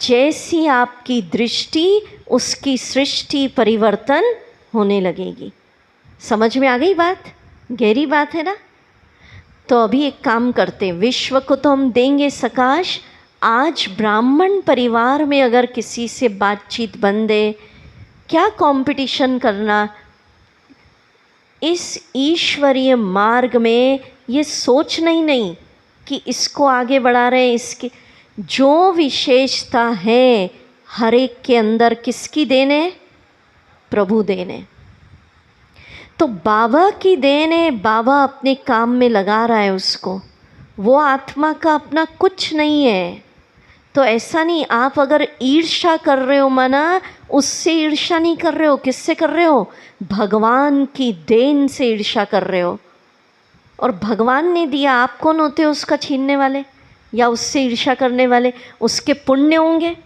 [SPEAKER 1] जैसी आपकी दृष्टि उसकी सृष्टि परिवर्तन होने लगेगी। समझ में आ गई बात? गहरी बात है ना? तो अभी एक काम करते हैं, विश्व को तो हम देंगे सकाश। आज ब्राह्मण परिवार में अगर किसी से बातचीत बंद है, क्या कंपटीशन करना। इस ईश्वरीय मार्ग में ये सोचना ही नहीं कि इसको आगे बढ़ा रहे हैं, इसके जो विशेषता है हर एक के अंदर किसकी देन है? प्रभु देन है। तो बाबा की देन है, बाबा अपने काम में लगा रहा है उसको, वो आत्मा का अपना कुछ नहीं है। तो ऐसा नहीं, आप अगर ईर्ष्या कर रहे हो माना, उससे ईर्ष्या नहीं कर रहे हो, किससे कर रहे हो? भगवान की देन से ईर्ष्या कर रहे हो। और भगवान ने दिया, आप कौन होते हो उसका छीनने वाले या उससे ईर्ष्या करने वाले? उसके पुण्य होंगे।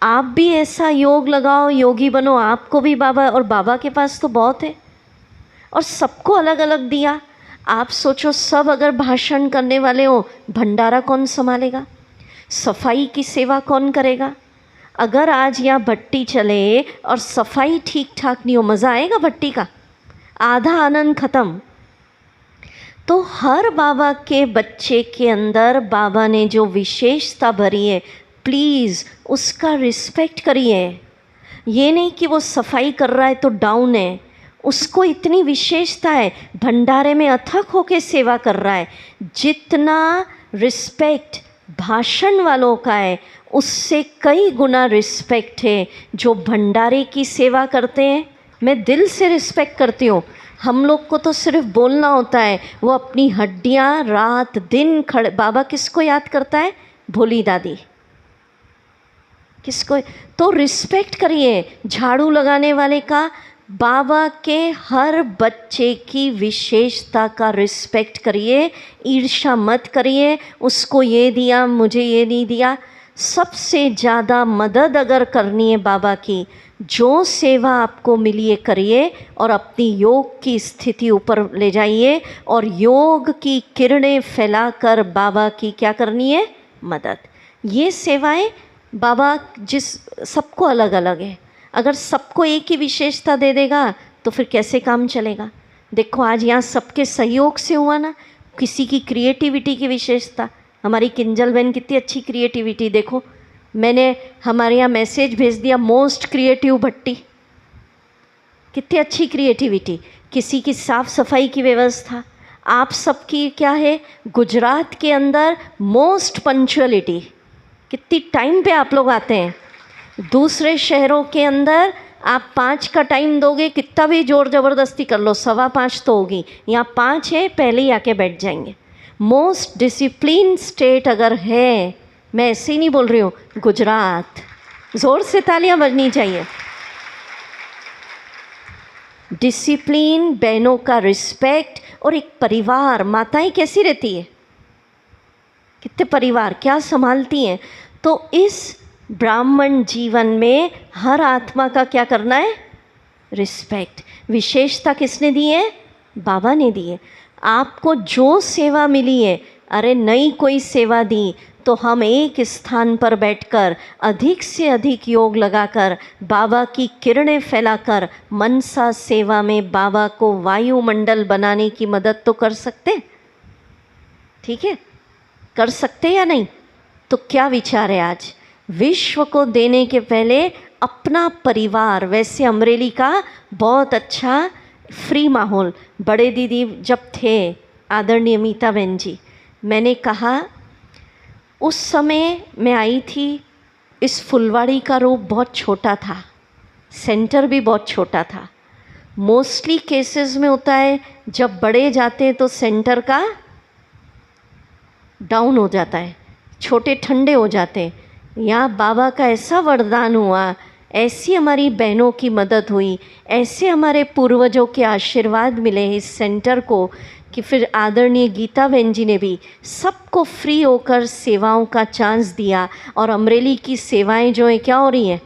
[SPEAKER 1] आप भी ऐसा योग लगाओ, योगी बनो, आपको भी बाबा, और बाबा के पास तो बहुत है और सबको अलग अलग दिया। आप सोचो, सब अगर भाषण करने वाले हो, भंडारा कौन संभालेगा? सफाई की सेवा कौन करेगा? अगर आज यहाँ भट्टी चले और सफाई ठीक ठाक नहीं हो, मज़ा आएगा भट्टी का? आधा आनंद ख़त्म। तो हर बाबा के बच्चे के अंदर बाबा ने जो विशेषता भरी है, प्लीज़ उसका रिस्पेक्ट करिए। ये नहीं कि वो सफाई कर रहा है तो डाउन है, उसको इतनी विशेषता है, भंडारे में अथक होके सेवा कर रहा है। जितना रिस्पेक्ट भाषण वालों का है, उससे कई गुना रिस्पेक्ट है जो भंडारे की सेवा करते हैं। मैं दिल से रिस्पेक्ट करती हूँ। हम लोग को तो सिर्फ बोलना होता है, वो अपनी हड्डियाँ रात दिन खड़े। बाबा किसको याद करता है? भोली दादी। किसको? तो रिस्पेक्ट करिए झाड़ू लगाने वाले का। बाबा के हर बच्चे की विशेषता का रिस्पेक्ट करिए, ईर्ष्या मत करिए, उसको ये दिया मुझे ये नहीं दिया। सबसे ज़्यादा मदद अगर करनी है बाबा की, जो सेवा आपको मिली है करिए और अपनी योग की स्थिति ऊपर ले जाइए और योग की किरणें फैलाकर बाबा की क्या करनी है? मदद। ये सेवाएं बाबा जिस सबको अलग अलग है। अगर सबको एक ही विशेषता दे देगा तो फिर कैसे काम चलेगा? देखो आज यहाँ सबके सहयोग से हुआ ना। किसी की क्रिएटिविटी की विशेषता, हमारी किंजल बहन कितनी अच्छी क्रिएटिविटी, देखो मैंने हमारे यहाँ मैसेज भेज दिया मोस्ट क्रिएटिव भट्टी, कितनी अच्छी क्रिएटिविटी। किसी की साफ़ सफाई की व्यवस्था, आप सबकी क्या है? गुजरात के अंदर मोस्ट पंक्चुअलिटी, कितनी टाइम पे आप लोग आते हैं। दूसरे शहरों के अंदर आप 5 का टाइम दोगे, कितना भी जोर ज़बरदस्ती कर लो 5:15 तो होगी। यहाँ 5 है, पहले ही आके बैठ जाएंगे। मोस्ट डिसिप्लिन स्टेट अगर है, मैं ऐसे ही नहीं बोल रही हूँ, गुजरात। ज़ोर से तालियां बजनी चाहिए। डिसिप्लिन, बहनों का रिस्पेक्ट और एक परिवार। माताएं कैसी रहती है, कितने परिवार क्या संभालती हैं। तो इस ब्राह्मण जीवन में हर आत्मा का क्या करना है? रिस्पेक्ट। विशेषता किसने दी है? बाबा ने दी है। आपको जो सेवा मिली है, अरे नई कोई सेवा दी तो हम एक स्थान पर बैठकर अधिक से अधिक योग लगाकर बाबा की किरणें फैलाकर मनसा सेवा में बाबा को वायुमंडल बनाने की मदद तो कर सकते। ठीक है, कर सकते या नहीं? तो क्या विचार है आज? विश्व को देने के पहले अपना परिवार। वैसे अमरेली का बहुत अच्छा फ्री माहौल। बड़े दीदी जब थे, आदरणीय मीता बहन जी, मैंने कहा उस समय मैं आई थी, इस फुलवाड़ी का रूप बहुत छोटा था, सेंटर भी बहुत छोटा था। मोस्टली केसेस में होता है जब बड़े जाते हैं तो सेंटर का डाउन हो जाता है, छोटे ठंडे हो जाते हैं। यहाँ बाबा का ऐसा वरदान हुआ, ऐसी हमारी बहनों की मदद हुई, ऐसे हमारे पूर्वजों के आशीर्वाद मिले इस सेंटर को कि फिर आदरणीय गीता बहन जी ने भी सबको फ्री होकर सेवाओं का चांस दिया। और अमरेली की सेवाएं जो है क्या हो रही हैं,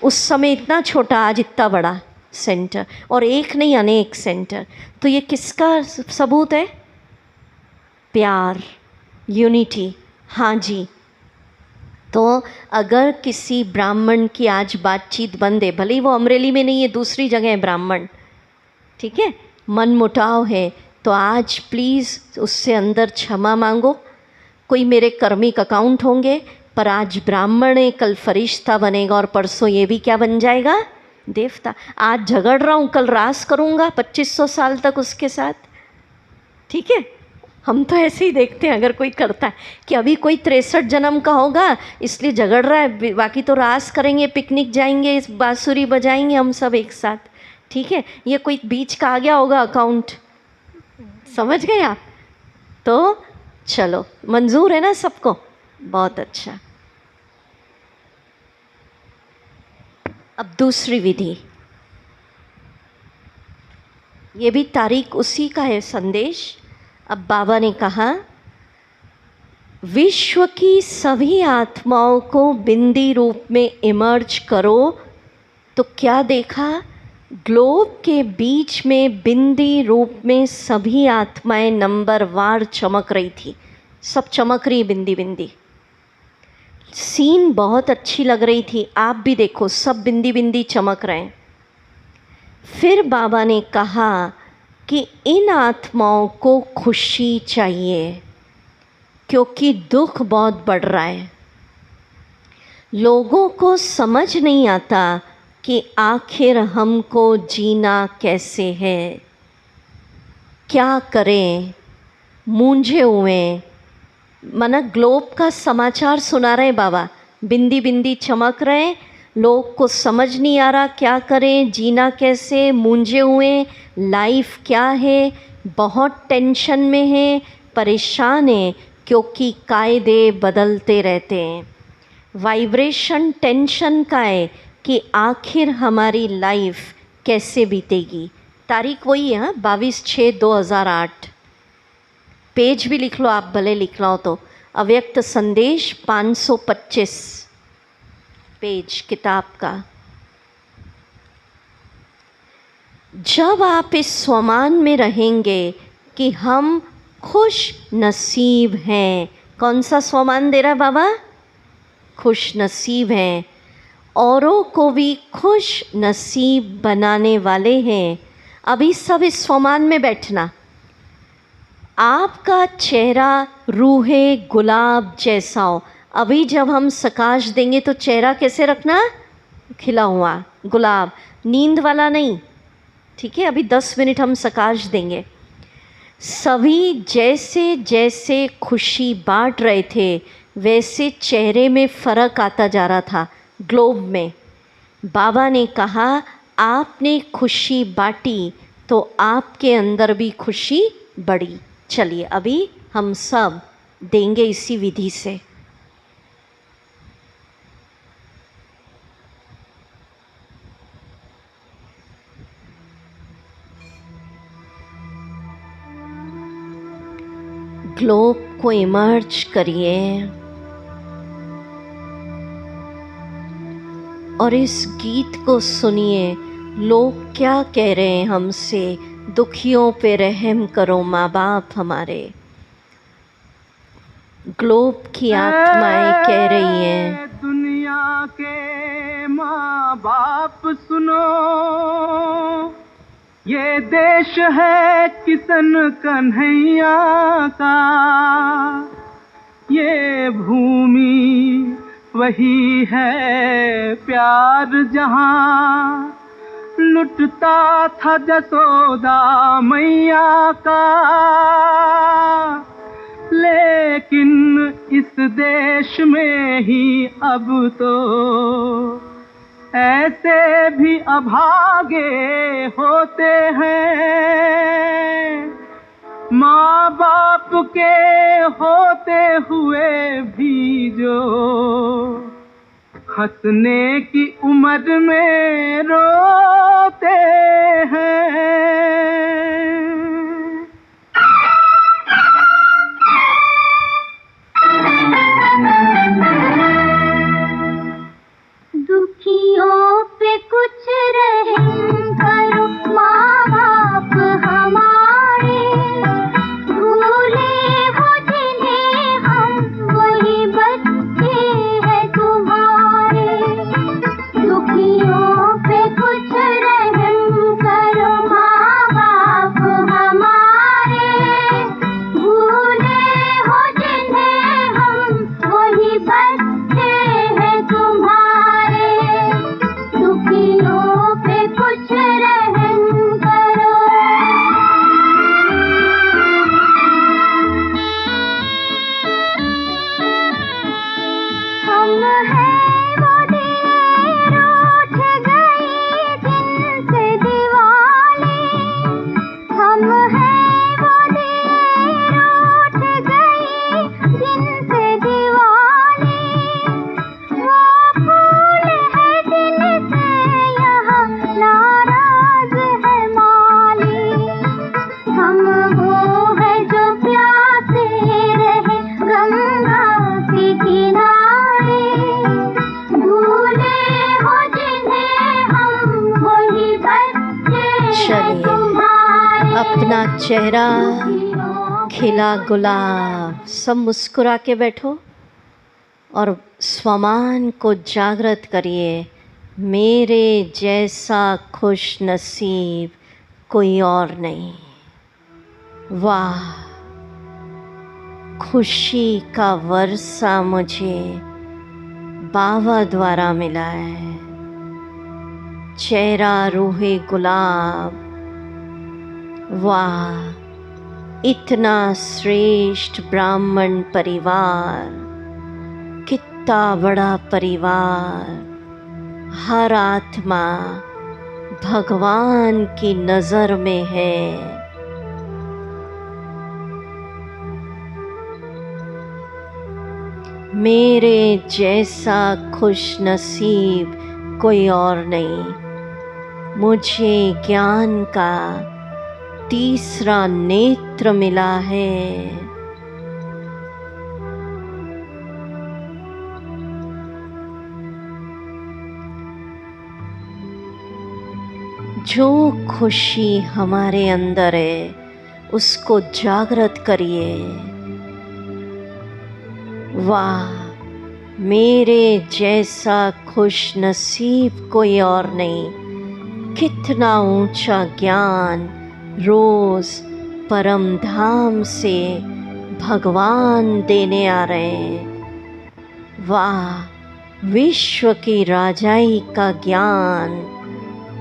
[SPEAKER 1] उस समय इतना छोटा, आज इतना बड़ा सेंटर, और एक नहीं अनेक सेंटर। तो ये किसका सबूत है? प्यार, यूनिटी। हाँ जी। तो अगर किसी ब्राह्मण की आज बातचीत बंद है, भले ही वो अमरेली में नहीं है, दूसरी जगह है ब्राह्मण, ठीक है, मन मुटाव है, तो आज प्लीज़ उससे अंदर क्षमा मांगो। कोई मेरे कर्मिक अकाउंट होंगे, पर आज ब्राह्मण है, कल फरिश्ता बनेगा और परसों ये भी क्या बन जाएगा, देवता। आज झगड़ रहा हूँ, कल रास करूँगा 2500 साल तक उसके साथ। ठीक है, हम तो ऐसे ही देखते हैं अगर कोई करता है कि अभी कोई 63 जन्म का होगा इसलिए झगड़ रहा है, बाकी तो रास करेंगे, पिकनिक जाएंगे, बांसुरी बजाएंगे हम सब एक साथ। ठीक है, ये कोई बीच का आ गया होगा अकाउंट, समझ गए आप? तो चलो, मंजूर है ना सबको? बहुत अच्छा। अब दूसरी विधि, ये भी तारीख उसी का है संदेश। अब बाबा ने कहा, विश्व की सभी आत्माओं को बिंदी रूप में इमर्ज करो। तो क्या देखा, ग्लोब के बीच में बिंदी रूप में सभी आत्माएं नंबरवार चमक रही थी, सब चमक रही बिंदी बिंदी। सीन बहुत अच्छी लग रही थी, आप भी देखो सब बिंदी बिंदी चमक रहे हैं। फिर बाबा ने कहा कि इन आत्माओं को खुशी चाहिए क्योंकि दुख बहुत बढ़ रहा है। लोगों को समझ नहीं आता कि आखिर हमको जीना कैसे है, क्या करें, मूंझे हुए। माना ग्लोब का समाचार सुना रहे बाबा, बिंदी बिंदी चमक रहे, लोग को समझ नहीं आ रहा क्या करें, जीना कैसे, मूंझे हुए, लाइफ क्या है, बहुत टेंशन में है, परेशान है क्योंकि कायदे बदलते रहते हैं। वाइब्रेशन टेंशन का है कि आखिर हमारी लाइफ कैसे बीतेगी। तारीख वही है, 22/6/2008। पेज भी लिख लो आप, भले लिखना हो तो, अव्यक्त संदेश 525 पेज किताब का। जब आप इस स्वमान में रहेंगे कि हम खुश नसीब हैं, कौन सा स्वमान दे रहा है बाबा? खुश नसीब हैं, औरों को भी खुश नसीब बनाने वाले हैं। अभी सब इस स्वमान में बैठना। आपका चेहरा रूहे गुलाब जैसा हो। अभी जब हम सकाश देंगे तो चेहरा कैसे रखना? खिला हुआ गुलाब, नींद वाला नहीं। ठीक है, अभी 10 मिनट हम सकाश देंगे। सभी जैसे जैसे खुशी बांट रहे थे वैसे चेहरे में फ़र्क आता जा रहा था ग्लोब में। बाबा ने कहा, आपने खुशी बांटी तो आपके अंदर भी खुशी बढ़ी। चलिए अभी हम सब देंगे इसी विधि से। ग्लोब को इमर्ज करिए और इस गीत को सुनिए। लोग क्या कह रहे हैं हमसे, दुखियों पे रहम करो माँ बाप हमारे। ग्लोब की आत्माएं कह रही हैं,
[SPEAKER 2] दुनिया के माँ बाप सुनो, ये देश है किशन कन्हैया का, ये भूमि वही है प्यार जहाँ लुटता था जसोदा मैया का। लेकिन इस देश में ही अब तो ऐसे भी अभागे होते हैं, माँ बाप के होते हुए भी जो हंसने की उम्र में रोते हैं।
[SPEAKER 3] दुखियों पे कुछ रहम करो माँ बाप हमारे, भूले हो जिन्हें हम वही बच्चे हैं तुम्हारे। दुखियों पे कुछ
[SPEAKER 1] चलिए, अपना चेहरा खिला गुलाब, सब मुस्कुरा के बैठो और स्वमान को जागृत करिए। मेरे जैसा खुश नसीब कोई और नहीं। वाह, खुशी का वर्षा मुझे बाबा द्वारा मिला है। चेहरा रूहे गुलाब, वाह, इतना श्रेष्ठ ब्राह्मण परिवार, कितना बड़ा परिवार। हर आत्मा भगवान की नज़र में है। मेरे जैसा खुश नसीब कोई और नहीं। मुझे ज्ञान का तीसरा नेत्र मिला है। जो खुशी हमारे अंदर है उसको जागृत करिए। वाह, मेरे जैसा खुश नसीब कोई और नहीं। कितना ऊंचा ज्ञान रोज परम धाम से भगवान देने आ रहे हैं। वाह, विश्व की राजाई का ज्ञान,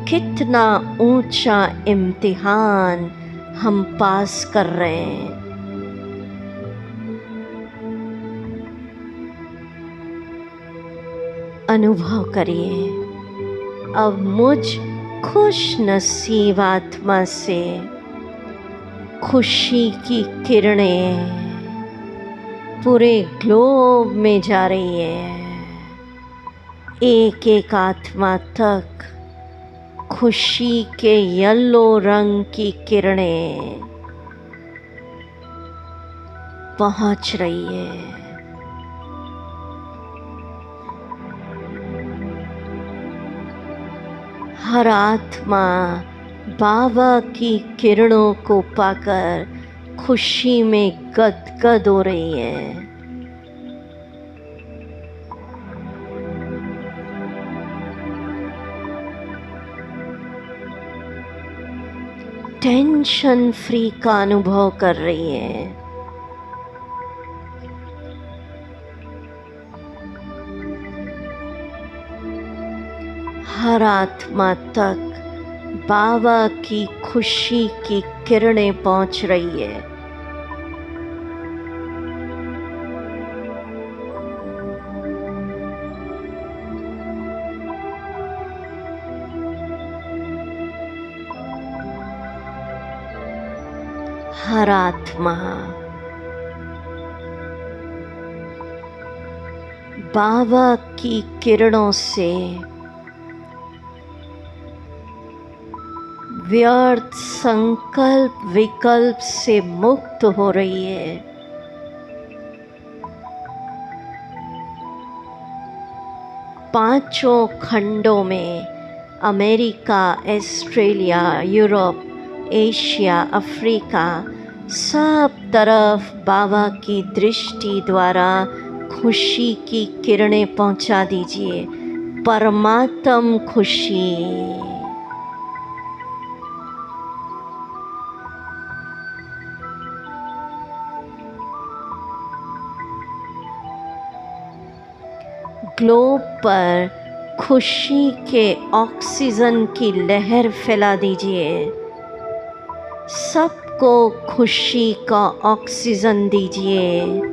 [SPEAKER 1] कितना ऊंचा इम्तिहान हम पास कर रहे हैं। अनुभव करिए, अब मुझ खुश नसीब आत्मा से खुशी की किरणें पूरे ग्लोब में जा रही है। एक एक आत्मा तक खुशी के येलो रंग की किरणें पहुंच रही है। हर आत्मा बाबा की किरणों को पाकर खुशी में गदगद हो रही है। टेंशन फ्री का अनुभव कर रही है। हर आत्मा तक बाबा की खुशी की किरणें पहुंच रही है। हर आत्मा बाबा की किरणों से व्यर्थ संकल्प विकल्प से मुक्त हो रही है। पांचों खंडों में, America, Australia, Europe, Asia, Africa, सब तरफ बाबा की दृष्टि द्वारा खुशी की किरणें पहुंचा दीजिए। परमात्म खुशी। ग्लोब पर खुशी के ऑक्सीजन की लहर फैला दीजिए। सबको खुशी का ऑक्सीजन दीजिए।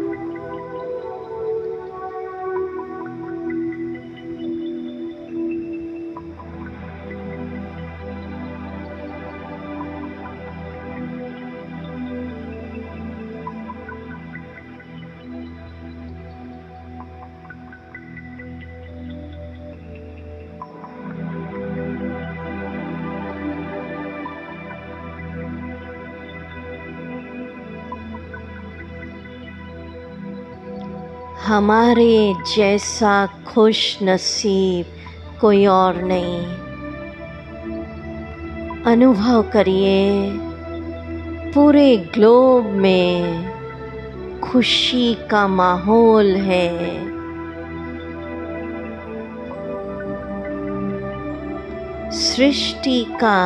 [SPEAKER 1] हमारे जैसा खुश नसीब कोई और नहीं। अनुभव करिए पूरे ग्लोब में खुशी का माहौल है। सृष्टि का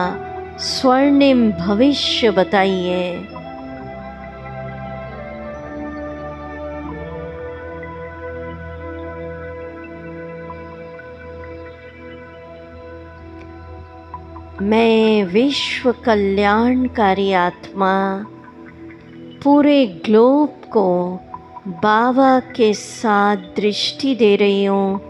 [SPEAKER 1] स्वर्णिम भविष्य बताइए। मैं विश्व कल्याणकारी आत्मा पूरे ग्लोब को बाबा के साथ दृष्टि दे रही हूँ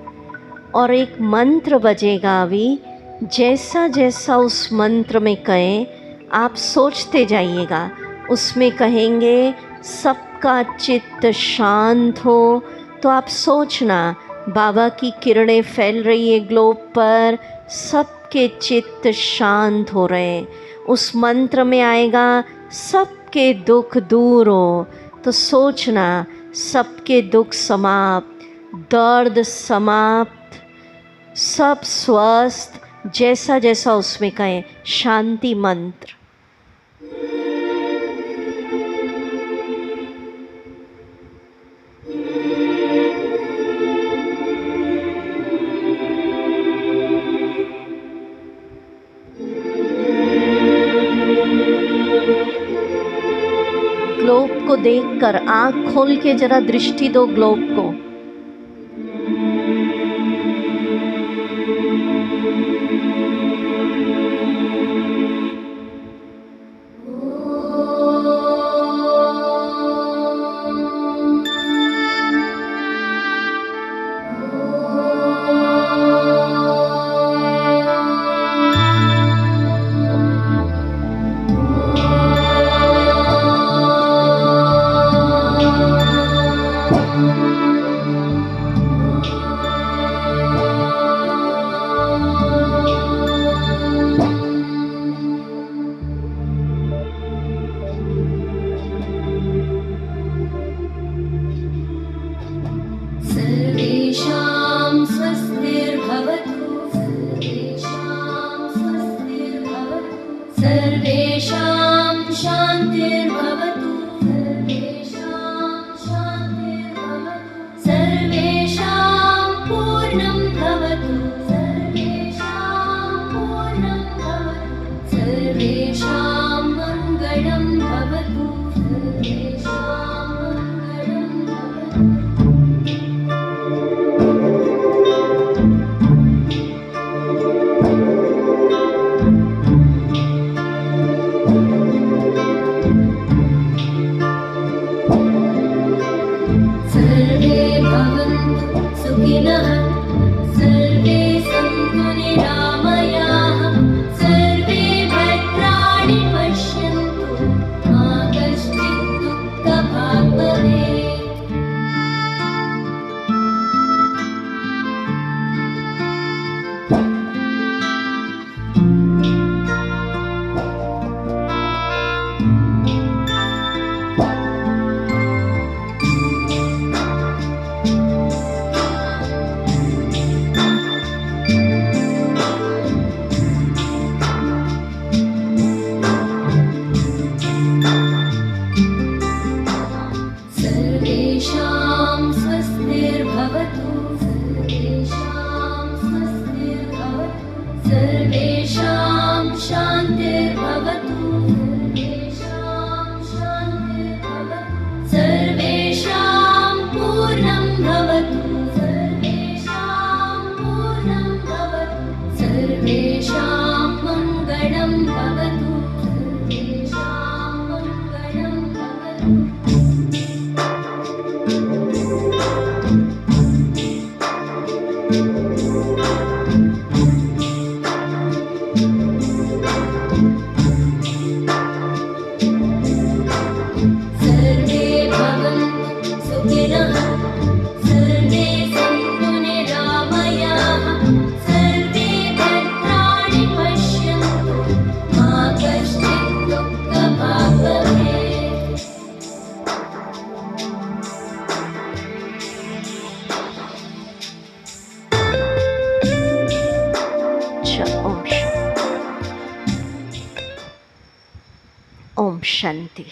[SPEAKER 1] और एक मंत्र बजेगा अभी। जैसा जैसा उस मंत्र में कहें आप सोचते जाइएगा। उसमें कहेंगे सबका चित्त शांत हो, तो आप सोचना बाबा की किरणें फैल रही है ग्लोब पर, सबके चित्त शांत हो रहे हैं। उस मंत्र में आएगा सबके दुख दूर हो, तो सोचना सबके दुख समाप्त, दर्द समाप्त, सब स्वस्थ, जैसा जैसा उसमें कहें शांति मंत्र। ग्लोब को देखकर आँख खोल के जरा दृष्टि दो ग्लोब को।
[SPEAKER 4] सर्वेषां शान्तिर्भवतु, सर्वेषां शान्तिर्भवतु, सर्वेषां पूर्णं भवतु, सर्वेषां पूर्णं भवतु, सर्वेषां मङ्गलं भवतु, सर्वेषां मङ्गलं भवतु। सर्वे सन्तु निरामयाः, सर्वे भद्राणि पश्यन्तु, मा कश्चित्
[SPEAKER 1] शांति।